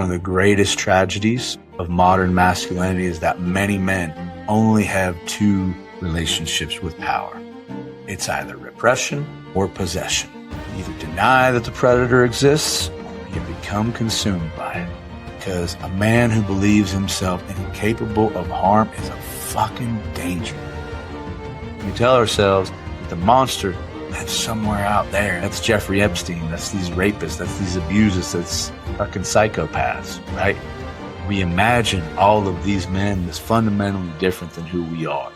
of the greatest tragedies of modern masculinity is that many men only have two relationships with power. It's either repression or possession. You either deny that the predator exists or you become consumed by it. Because a man who believes himself incapable of harm is a fucking danger. We tell ourselves that the monster lives somewhere out there. That's Jeffrey Epstein. That's these rapists. That's these abusers. That's fucking psychopaths, right? We imagine all of these men as fundamentally different than who we are.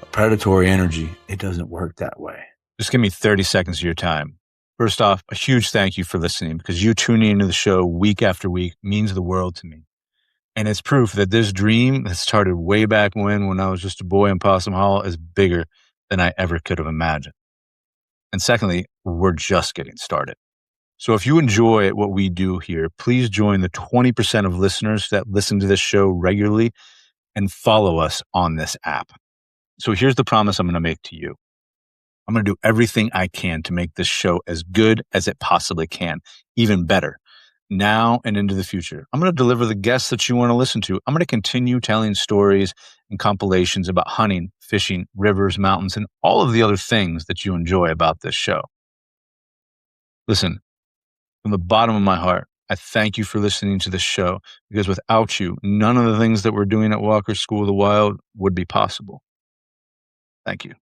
A predatory energy, it doesn't work that way. Just give me 30 seconds of your time. First off, a huge thank you for listening, because you tuning into the show week after week means the world to me. And it's proof that this dream that started way back when I was just a boy in Possum Hollow is bigger than I ever could have imagined. And secondly, we're just getting started. So if you enjoy what we do here, please join the 20% of listeners that listen to this show regularly and follow us on this app. So here's the promise I'm going to make to you. I'm going to do everything I can to make this show as good as it possibly can, even better, now and into the future. I'm going to deliver the guests that you want to listen to. I'm going to continue telling stories and compilations about hunting, fishing, rivers, mountains, and all of the other things that you enjoy about this show. Listen, from the bottom of my heart, I thank you for listening to this show, because without you, none of the things that we're doing at Walker School of the Wild would be possible. Thank you.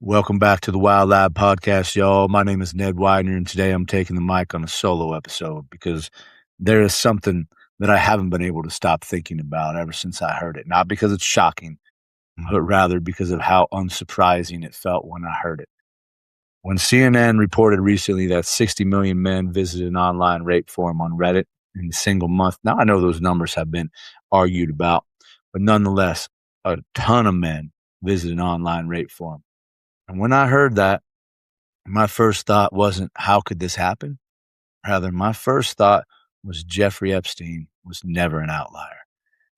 Welcome back to the Wild Lab podcast, y'all. My name is Ned Weidner, and today I'm taking the mic on a solo episode because there is something that I haven't been able to stop thinking about ever since I heard it. Not because it's shocking, but rather because of how unsurprising it felt when I heard it. When CNN reported recently that 60 million men visited an online rape forum on Reddit in a single month. Now, I know those numbers have been argued about, but nonetheless, a ton of men visited an online rape forum. And when I heard that, my first thought wasn't, how could this happen? Rather, my first thought was Jeffrey Epstein was never an outlier.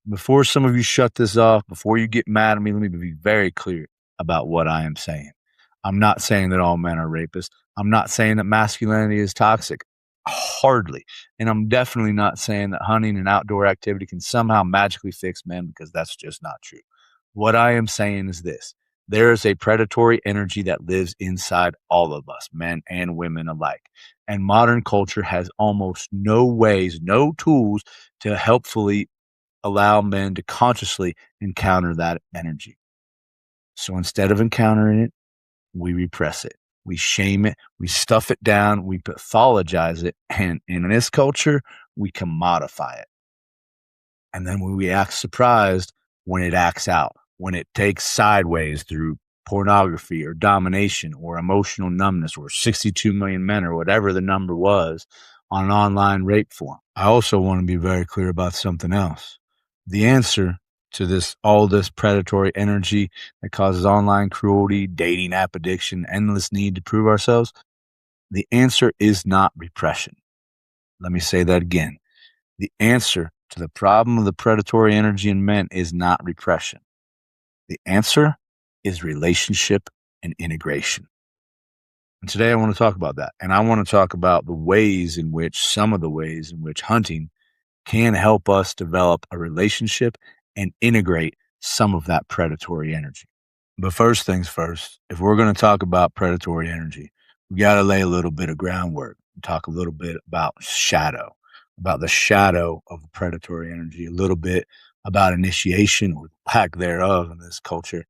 Before some of you shut this off, before you get mad at me, let me be very clear about what I am saying. I'm not saying that all men are rapists. I'm not saying that masculinity is toxic. Hardly. And I'm definitely not saying that hunting and outdoor activity can somehow magically fix men, because that's just not true. What I am saying is this. There is a predatory energy that lives inside all of us, men and women alike. And modern culture has almost no ways, no tools to helpfully allow men to consciously encounter that energy. So instead of encountering it, we repress it. We shame it. We stuff it down. We pathologize it. And in this culture, we commodify it. And then we act surprised when it acts out, when it takes sideways through pornography or domination or emotional numbness or 62 million men or whatever the number was on an online rape forum. I also want to be very clear about something else. The answer to all this predatory energy that causes online cruelty, dating app addiction, endless need to prove ourselves, the answer is not repression. Let me say that again. The answer to the problem of the predatory energy in men is not repression. The answer is relationship and integration. And today I want to talk about that. And I want to talk about some of the ways in which hunting can help us develop a relationship and integrate some of that predatory energy. But first things first, if we're going to talk about predatory energy, we got to lay a little bit of groundwork and talk a little bit about the shadow of the predatory energy, a little bit about initiation or lack thereof in this culture,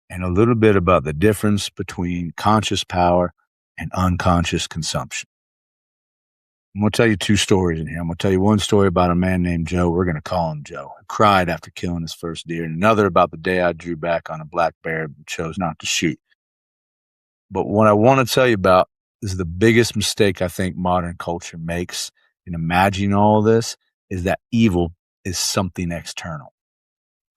and a little bit about the difference between conscious power and unconscious consumption. I'm going to tell you two stories in here. I'm going to tell you one story about a man named Joe. We're going to call him Joe, who cried after killing his first deer, and another about the day I drew back on a black bear and chose not to shoot. But what I want to tell you about is the biggest mistake I think modern culture makes in imagining all this is that evil is something external.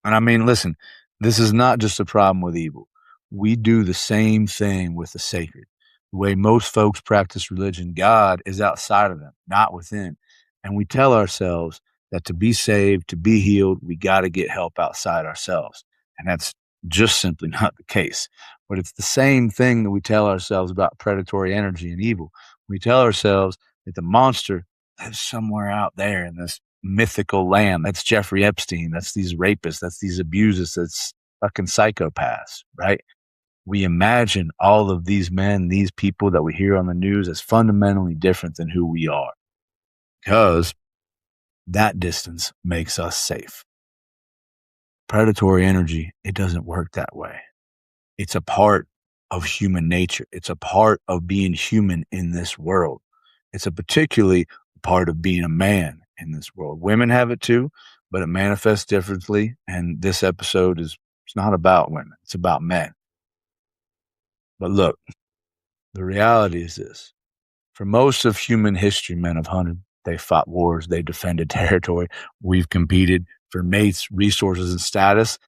And I mean, listen, this is not just a problem with evil. We do the same thing with the sacred. The way most folks practice religion, God is outside of them, not within. And we tell ourselves that to be saved, to be healed, we got to get help outside ourselves. And that's just simply not the case. But it's the same thing that we tell ourselves about predatory energy and evil. We tell ourselves that the monster lives somewhere out there in this mythical land. That's Jeffrey Epstein. That's these rapists. That's these abusers. That's fucking psychopaths, right? We imagine all of these men, these people that we hear on the news as fundamentally different than who we are, because that distance makes us safe. Predatory energy, it doesn't work that way. It's a part of human nature. It's a part of being human in this world. It's a particularly part of being a man in this world. Women have it too, but it manifests differently. And this episode it's not about women. It's about men. But look, the reality is this. For most of human history, men have hunted. They fought wars. They defended territory. We've competed for mates, resources, and status.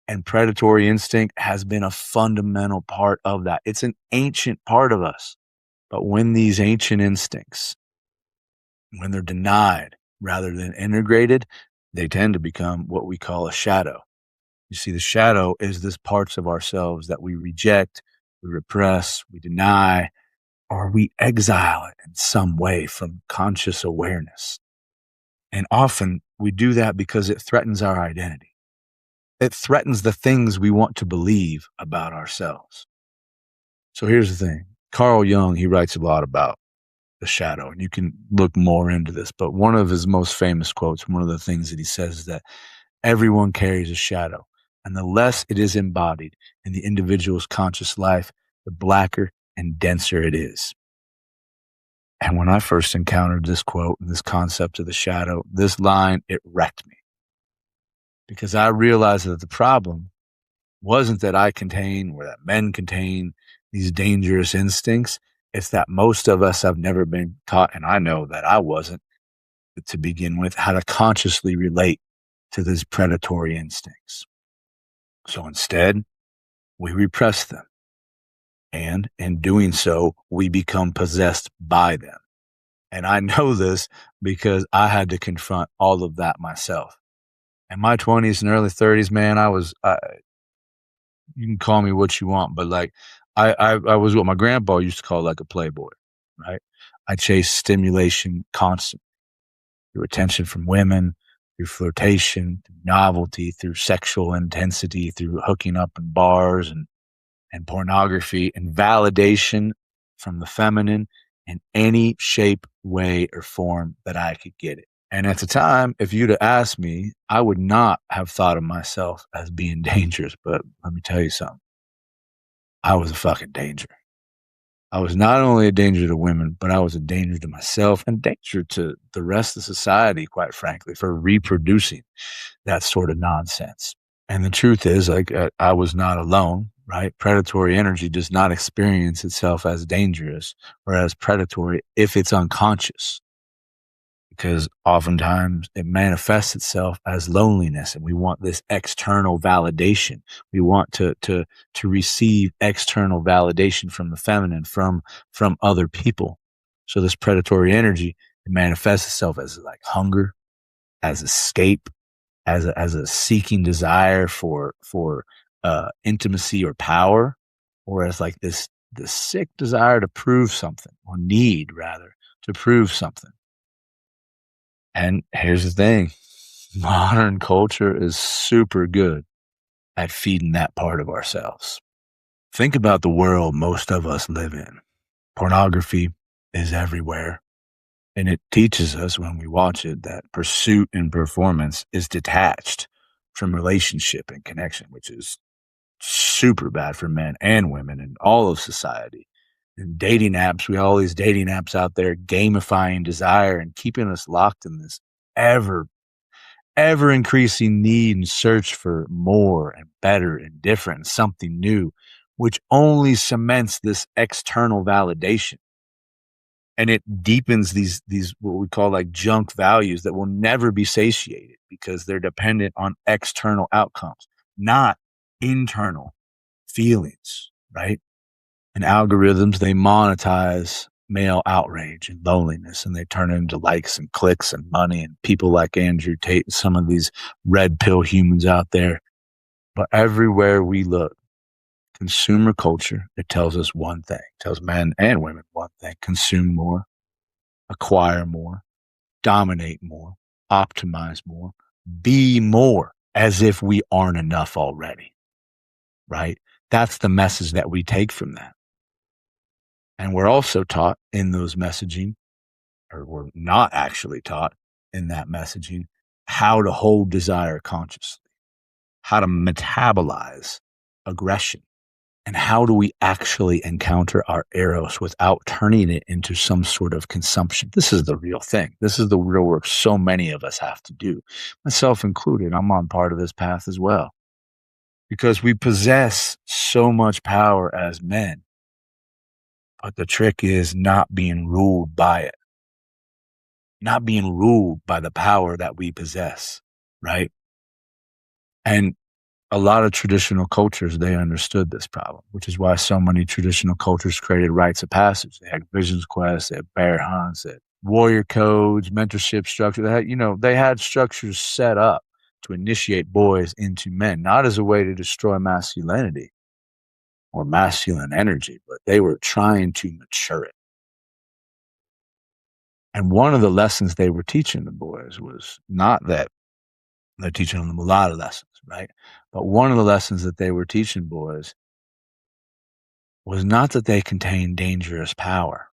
And predatory instinct has been a fundamental part of that. It's an ancient part of us. But when these ancient instincts, when they're denied rather than integrated, they tend to become what we call a shadow. You see, the shadow is this parts of ourselves that we reject, we repress, we deny, or we exile it in some way from conscious awareness. And often we do that because it threatens our identity. It threatens the things we want to believe about ourselves. So here's the thing. Carl Jung, he writes a lot about the shadow, and you can look more into this. But one of his most famous quotes, one of the things that he says is that everyone carries a shadow, and the less it is embodied in the individual's conscious life, the blacker and denser it is. And when I first encountered this quote and this concept of the shadow, this line, it wrecked me. Because I realized that the problem wasn't that I contain or that men contain these dangerous instincts. It's that most of us have never been taught, and I know that I wasn't to begin with, how to consciously relate to these predatory instincts. So instead, we repress them. And in doing so, we become possessed by them. And I know this because I had to confront all of that myself. In my 20s and early 30s, man, you can call me what you want, but like I was what my grandpa used to call like a playboy, right? I chased stimulation constantly through attention from women, through flirtation, through novelty, through sexual intensity, through hooking up in bars and pornography and validation from the feminine in any shape, way, or form that I could get it. And at the time, if you'd have asked me, I would not have thought of myself as being dangerous. But let me tell you something. I was a fucking danger. I was not only a danger to women, but I was a danger to myself and danger to the rest of society, quite frankly, for reproducing that sort of nonsense. And the truth is, like, I was not alone, right? Predatory energy does not experience itself as dangerous or as predatory if it's unconscious. Because oftentimes it manifests itself as loneliness, and we want this external validation. We want to receive external validation from the feminine, from other people. So this predatory energy, it manifests itself as like hunger, as escape, as a seeking desire for intimacy or power, or as like this sick desire to prove something, or need rather to prove something. And here's the thing. Modern culture is super good at feeding that part of ourselves. Think about the world most of us live in. Pornography is everywhere. And it teaches us when we watch it that pursuit and performance is detached from relationship and connection, which is super bad for men and women in all of society. And dating apps, we have all these dating apps out there gamifying desire and keeping us locked in this ever increasing need and search for more and better and different and something new, which only cements this external validation. And it deepens these what we call like junk values that will never be satiated because they're dependent on external outcomes, not internal feelings, right? And algorithms, they monetize male outrage and loneliness, and they turn it into likes and clicks and money. And people like Andrew Tate and some of these red pill humans out there, But everywhere we look, consumer culture, it tells us one thing, it tells men and women one thing: consume more, acquire more, dominate more, optimize more, be more, as if we aren't enough already, right? That's the message that we take from that. And we're also taught in those messaging, or we're not actually taught in that messaging, how to hold desire consciously, how to metabolize aggression, and how do we actually encounter our eros without turning it into some sort of consumption. This is the real thing. This is the real work so many of us have to do, myself included. I'm on part of this path as well, because we possess so much power as men. But the trick is not being ruled by it, not being ruled by the power that we possess, right? And a lot of traditional cultures, they understood this problem, which is why so many traditional cultures created rites of passage. They had visions quests, they had bear hunts, they had warrior codes, mentorship structure. They had structures set up to initiate boys into men, not as a way to destroy masculinity or masculine energy, but they were trying to mature it. And one of the lessons they were teaching the boys was not that they're teaching them a lot of lessons, right? But one of the lessons that they were teaching boys was not that they contained dangerous power,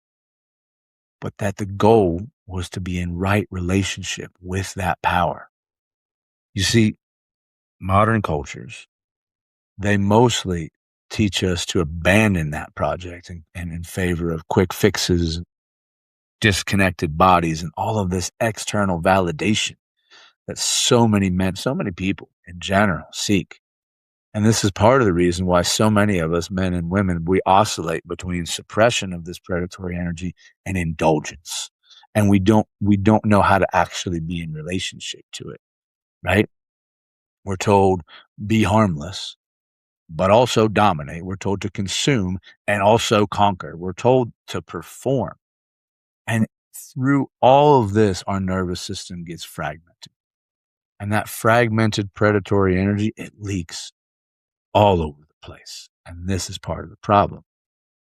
but that the goal was to be in right relationship with that power. You see, modern cultures, they mostly teach us to abandon that project and in favor of quick fixes, disconnected bodies, and all of this external validation that so many men, so many people in general seek. And this is part of the reason why so many of us, men and women, we oscillate between suppression of this predatory energy and indulgence. And we don't know how to actually be in relationship to it, right? We're told be harmless, but also dominate. We're told to consume and also conquer. We're told to perform. And through all of this, our nervous system gets fragmented. And that fragmented predatory energy, it leaks all over the place. And this is part of the problem.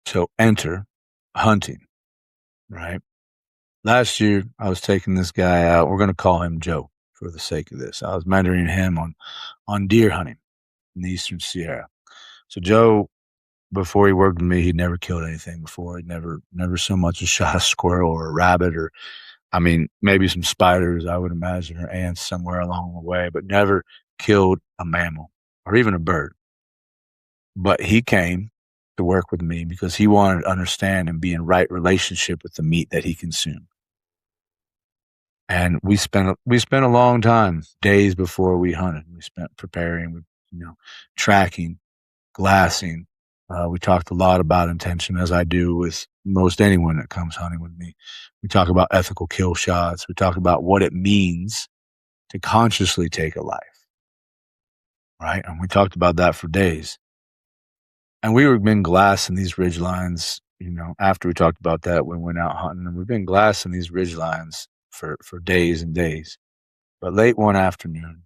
So enter hunting, right? Last year, I was taking this guy out. We're going to call him Joe for the sake of this. I was mentoring him on deer hunting in the Eastern Sierra. So Joe, before he worked with me, he'd never killed anything before. He'd never so much as shot a squirrel or a rabbit, or, I mean, maybe some spiders, I would imagine, or ants somewhere along the way, but never killed a mammal or even a bird. But he came to work with me because he wanted to understand and be in right relationship with the meat that he consumed. And we spent a long time, days before we hunted. We spent preparing with, tracking, glassing. We talked a lot about intention, as I do with most anyone that comes hunting with me. We talk about ethical kill shots. We talk about what it means to consciously take a life, right? And we talked about that for days. And we were been glassing these ridge lines, after we talked about that, we went out hunting, and we've been glassing these ridge lines for days and days. But late one afternoon,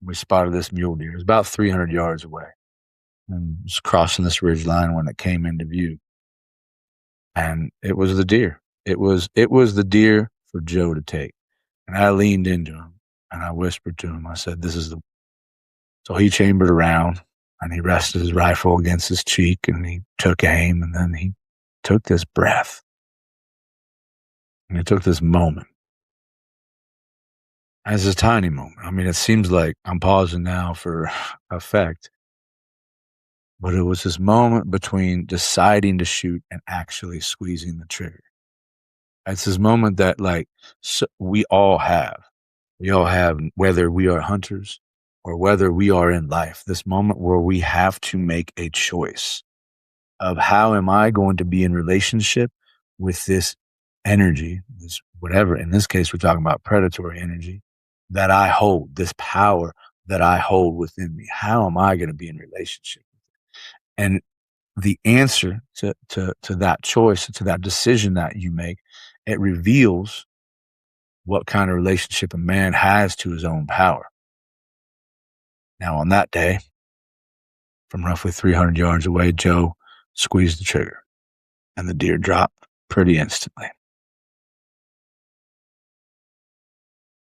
we spotted this mule deer. It was about 300 yards away, and was crossing this ridge line when it came into view. And it was the deer. It was the deer for Joe to take. And I leaned into him and I whispered to him, I said, this is the. So he chambered around and he rested his rifle against his cheek and he took aim, and then he took this breath and he took this moment. As a tiny moment. I mean, it seems like I'm pausing now for effect, but it was this moment between deciding to shoot and actually squeezing the trigger. It's this moment that, we all have. We all have, whether we are hunters or whether we are in life, this moment where we have to make a choice of how am I going to be in relationship with this energy, this whatever. In this case, we're talking about predatory energy that I hold, this power that I hold within me. How am I going to be in relationship with it? And the answer to that choice, to that decision that you make, it reveals what kind of relationship a man has to his own power. Now, on that day, From roughly 300 yards away, Joe squeezed the trigger, and the deer dropped pretty instantly.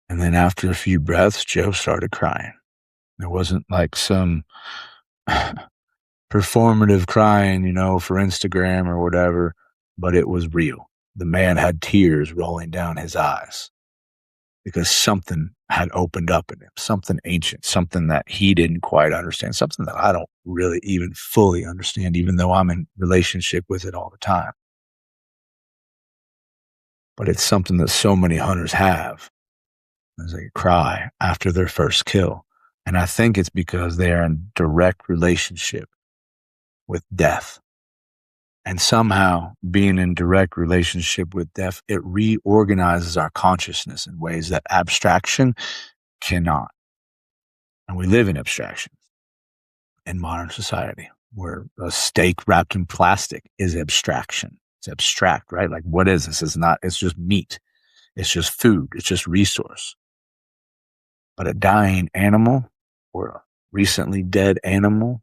And then after a few breaths, Joe started crying. It wasn't like some performative crying, for Instagram or whatever, but it was real. The man had tears rolling down his eyes because something had opened up in him, something ancient, something that he didn't quite understand, something that I don't really even fully understand, even though I'm in relationship with it all the time. But it's something that so many hunters have as they cry after their first kill. And I think it's because they are in direct relationship with death. And somehow being in direct relationship with death, it reorganizes our consciousness in ways that abstraction cannot. And we live in abstraction in modern society, where a steak wrapped in plastic is abstraction. It's abstract, right? Like, what is this? It's just meat. It's just food. It's just resource. But a dying animal or a recently dead animal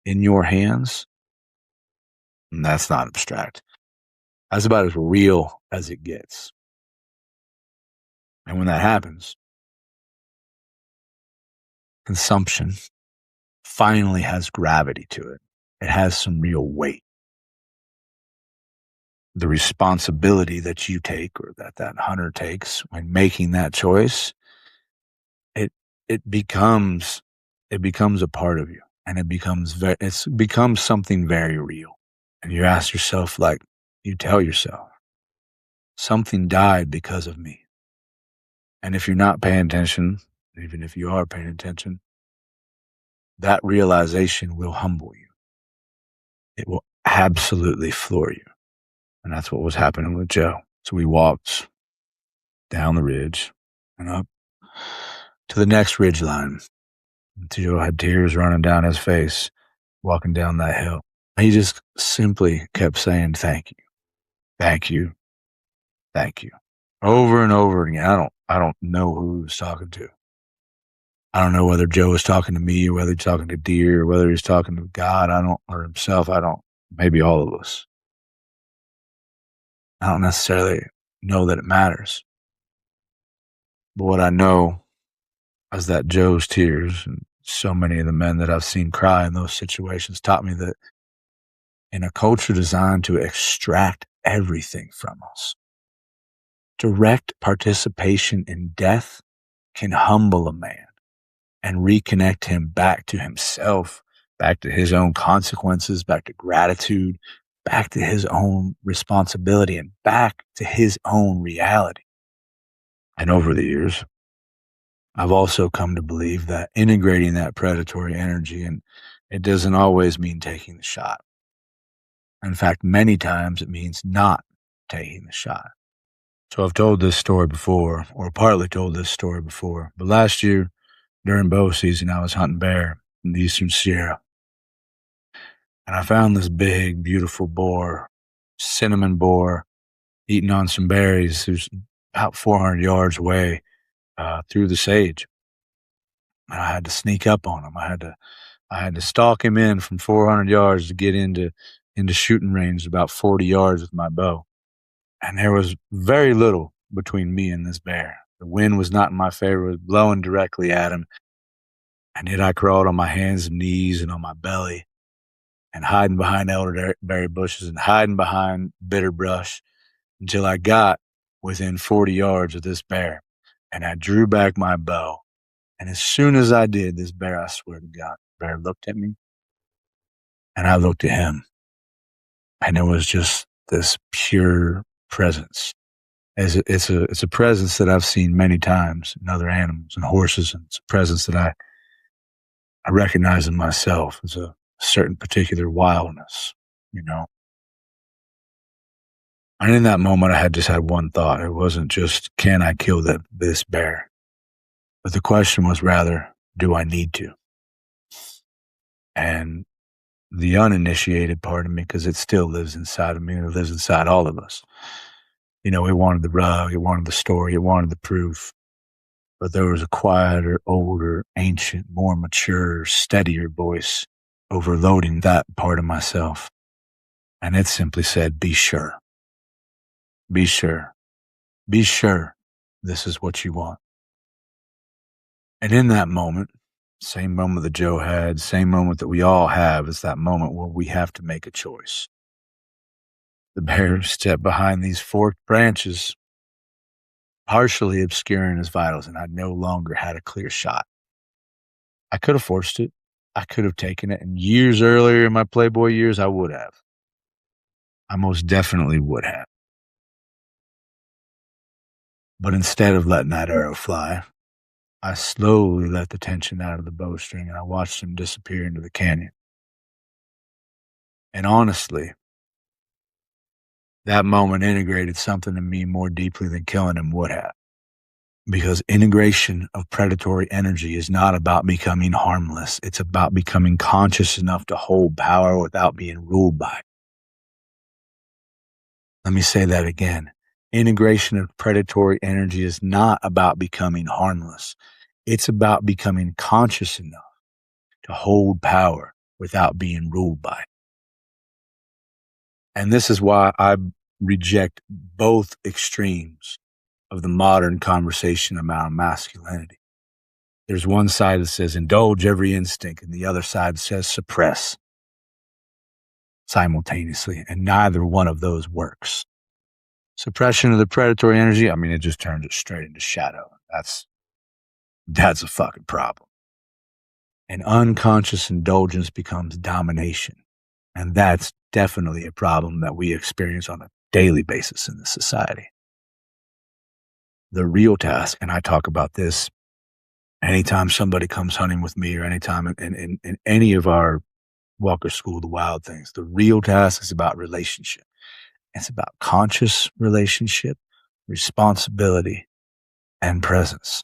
in your hands, that's not abstract. That's about as real as it gets. And when that happens, consumption finally has gravity to it. It has some real weight. The responsibility that you take or that hunter takes when making that choice, it becomes a part of you, and it becomes something very real. And you ask yourself, you tell yourself, something died because of me. And if you're not paying attention, even if you are paying attention, that realization will humble you. It will absolutely floor you. And that's what was happening with Joe. So we walked down the ridge and up to the next ridge line. Joe had tears running down his face, walking down that hill. He just simply kept saying, thank you, thank you, thank you, over and over again. I don't know who he was talking to. I don't know whether Joe was talking to me or whether he's talking to deer or whether he's talking to God, or himself. Maybe all of us. I don't necessarily know that it matters. But what I know is that Joe's tears and so many of the men that I've seen cry in those situations taught me that in a culture designed to extract everything from us, direct participation in death can humble a man and reconnect him back to himself, back to his own consequences, back to gratitude, back to his own responsibility, and back to his own reality. And over the years, I've also come to believe that integrating that predatory energy, and it doesn't always mean taking the shot. In fact, many times it means not taking the shot. So I've told this story before, or partly told this story before, but last year during bow season, I was hunting bear in the Eastern Sierra. And I found this big, beautiful boar, cinnamon boar, eating on some berries. Who's about 400 yards away through the sage. And I had to sneak up on him. I had to stalk him in from 400 yards to get into shooting range about 40 yards with my bow. And there was very little between me and this bear. The wind was not in my favor. It was blowing directly at him. And yet I crawled on my hands and knees and on my belly and hiding behind elderberry bushes and hiding behind bitter brush until I got within 40 yards of this bear. And I drew back my bow. And as soon as I did, this bear, I swear to God, the bear looked at me and I looked at him. And it was just this pure presence. It's a presence that I've seen many times in other animals and horses. And it's a presence that I recognize in myself as a certain particular wildness, And in that moment, I had just had one thought. It wasn't just, can I kill this bear? But the question was rather, do I need to? And the uninitiated part of me, because it still lives inside of me, and it lives inside all of us. It wanted the rug, it wanted the story, it wanted the proof. But there was a quieter, older, ancient, more mature, steadier voice overloading that part of myself. And it simply said, be sure. Be sure. Be sure this is what you want. And in that moment, same moment that Joe had, same moment that we all have, is that moment where we have to make a choice. The bear stepped behind these forked branches, partially obscuring his vitals, and I no longer had a clear shot. I could have forced it. I could have taken it. And years earlier in my Playboy years, I would have. I most definitely would have. But instead of letting that arrow fly, I slowly let the tension out of the bowstring and I watched him disappear into the canyon. And honestly, that moment integrated something in me more deeply than killing him would have. Because integration of predatory energy is not about becoming harmless. It's about becoming conscious enough to hold power without being ruled by it. Let me say that again. Integration of predatory energy is not about becoming harmless. It's about becoming conscious enough to hold power without being ruled by it. And this is why I reject both extremes of the modern conversation about masculinity. There's one side that says indulge every instinct, and the other side says suppress simultaneously, and neither one of those works. Suppression of the predatory energy, I mean, it just turns it straight into shadow. That's a fucking problem. And unconscious indulgence becomes domination. And that's definitely a problem that we experience on a daily basis in this society. The real task, and I talk about this anytime somebody comes hunting with me or anytime in any of our Walker School of the Wild things, the real task is about relationship. It's about conscious relationship, responsibility, and presence.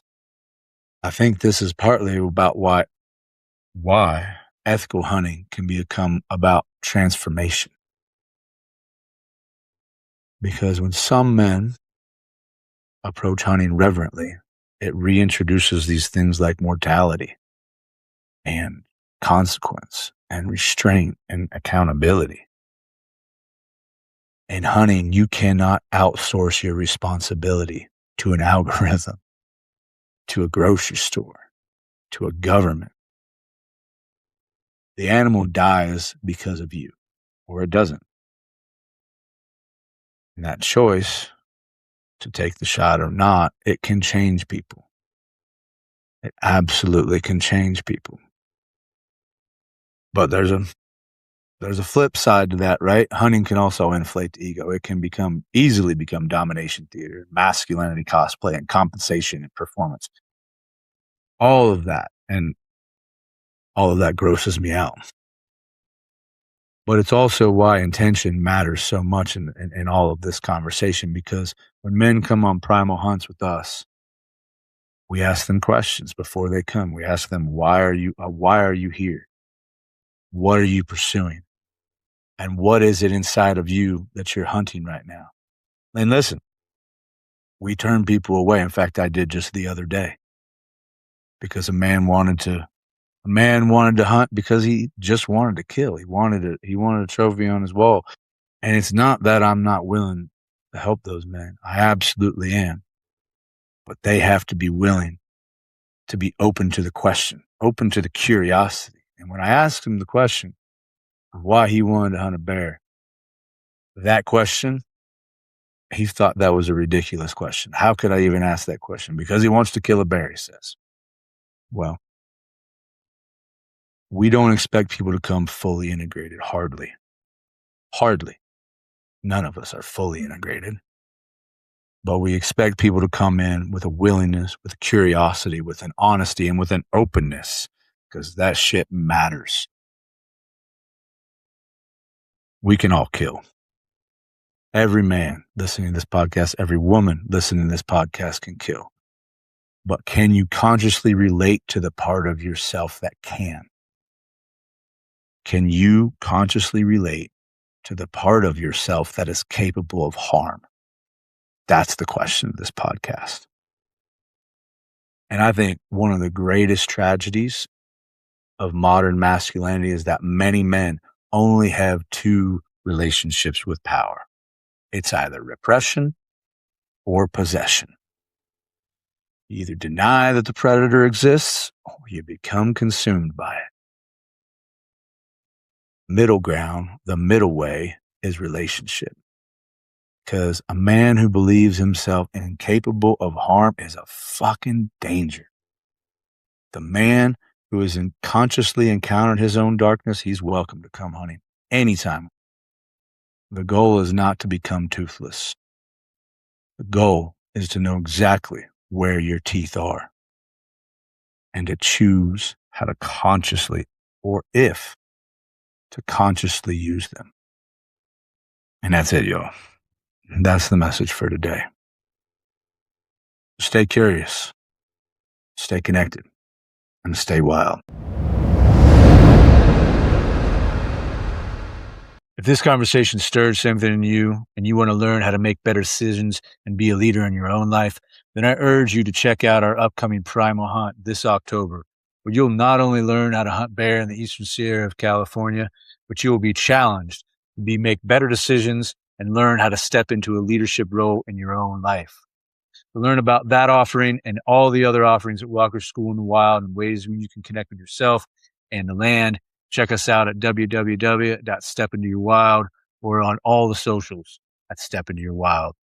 I think this is partly about why ethical hunting can become about transformation. Because when some men approach hunting reverently, it reintroduces these things like mortality and consequence and restraint and accountability. In hunting, you cannot outsource your responsibility to an algorithm, to a grocery store, to a government. The animal dies because of you, or it doesn't. And that choice to take the shot or not, it can change people. It absolutely can change people. But there's a flip side to that, right? Hunting can also inflate the ego. It can easily become domination theater, masculinity cosplay, and compensation and performance. All of that grosses me out. But it's also why intention matters so much in all of this conversation, because when men come on primal hunts with us, we ask them questions before they come. We ask them, why are you here? What are you pursuing? And what is it inside of you that you're hunting right now? And listen, we turn people away. In fact, I did just the other day, because a man wanted to hunt because he just wanted to kill. He wanted a trophy on his wall. And it's not that I'm not willing to help those men. I absolutely am. But they have to be willing to be open to the question, open to the curiosity. And when I asked him the question of why he wanted to hunt a bear, that question, he thought that was a ridiculous question. How could I even ask that question? Because he wants to kill a bear, he says. Well, we don't expect people to come fully integrated. Hardly. None of us are fully integrated. But we expect people to come in with a willingness, with a curiosity, with an honesty, and with an openness, because that shit matters. We can all kill. Every man listening to this podcast, every woman listening to this podcast can kill. But can you consciously relate to the part of yourself that can? Can you consciously relate to the part of yourself that is capable of harm? That's the question of this podcast. And I think one of the greatest tragedies of modern masculinity is that many men only have two relationships with power. It's either repression or possession. You either deny that the predator exists or you become consumed by it. Middle ground, the middle way, is relationship. Because a man who believes himself incapable of harm is a fucking danger. The man who has consciously encountered his own darkness, he's welcome to come hunting anytime. The goal is not to become toothless. The goal is to know exactly where your teeth are and to choose how to consciously, or if to consciously use them. And that's it, y'all. That's the message for today. Stay curious, stay connected, and stay wild. If this conversation stirred something in you and you want to learn how to make better decisions and be a leader in your own life, then I urge you to check out our upcoming Primal Hunt this October, where you'll not only learn how to hunt bear in the Eastern Sierra of California, but you will be challenged to make better decisions and learn how to step into a leadership role in your own life. To learn about that offering and all the other offerings at Walker School in the Wild and ways you can connect with yourself and the land, check us out at www.stepintoyourwild or on all the socials at Step Into Your Wild.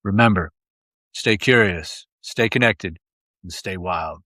Remember, stay curious, stay connected, and stay wild.